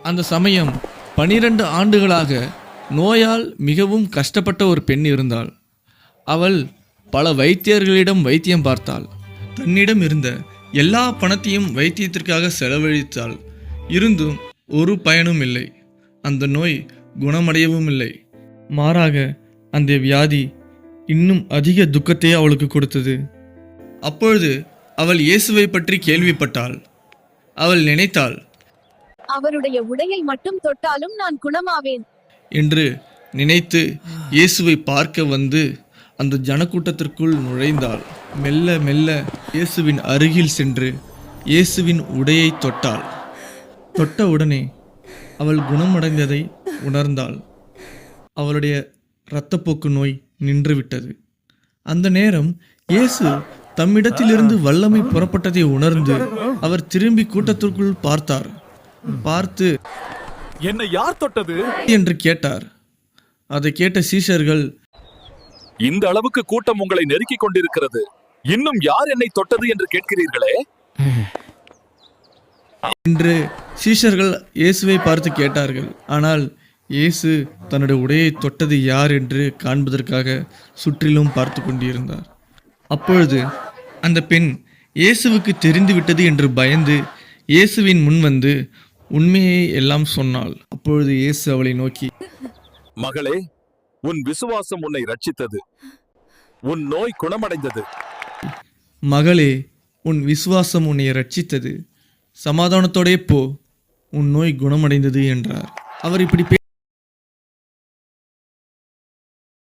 அந்த சமயம் 12 ஆண்டுகளாக நோயால் மிகவும் கஷ்டப்பட்ட ஒரு பெண் இருந்தாள். அவள் பல வைத்தியர்களிடம் வைத்தியம் பார்த்தாள். தன்னிடம் இருந்த எல்லா பணத்தையும் வைத்தியத்திற்காக செலவழித்தாள். இருந்தும் ஒரு பயனும் இல்லை. அந்த நோய் குணமடையவும் இல்லை. மாறாக அந்த வியாதி இன்னும் அதிக துக்கத்தை அவளுக்கு கொடுத்தது. அப்பொழுது அவள் இயேசுவை பற்றி கேள்விப்பட்டாள். அவள் நினைத்தாள், அவருடைய உடையை மட்டும் தொட்டாலும் நான் குணமாவேன் என்று நினைத்து இயேசுவை பார்க்க வந்து அந்த ஜனக்கூட்டத்திற்குள் நுழைந்தாள். மெல்ல மெல்ல இயேசுவின் அருகில் சென்று இயேசுவின் உடையை தொட்டாள். தொட்ட உடனே அவள் குணமடைந்ததை உணர்ந்தாள். அவளுடைய இரத்தப்போக்கு நோய் நின்றுவிட்டது. அந்த நேரம் இயேசு தம்மிடத்திலிருந்து வல்லமை புறப்பட்டதை உணர்ந்து அவர் திரும்பி கூட்டத்திற்குள் பார்த்தார். பார்த்து, என்னை யார் தொட்டது என்று கேட்டார். அதை கேட்ட சீஷர்கள், இந்த அளவுக்கு கூட்டம் உங்களை நெருக்கிக் கொண்டிருக்கிறது, இன்னும் யார் என்னை தொட்டது என்று கேட்கிறீர்களே என்று சீஷர்கள் இயேசுவை பார்த்து கேட்டார்கள். ஆனால் இயேசு தன்னுடைய உடையை தொட்டது யார் என்று காண்பதற்காக சுற்றிலும் பார்த்து கொண்டிருந்தார். அப்பொழுது அந்த பெண் இயேசுவுக்கு தெரிந்துவிட்டது என்று பயந்து இயேசுவின் முன் வந்து உண்மையை எல்லாம் சொன்னாள். அப்பொழுது இயேசு அவளை நோக்கி, மகளே, உன் விசுவாசம் உன்னை ரட்சித்தது, உன் நோய் குணமடைந்தது. மகளே, உன் விசுவாசம் உன்னை ரட்சித்தது, சமாதானத்தோடே போ, உன் நோய் குணமடைந்தது என்றார். அவர் இப்படி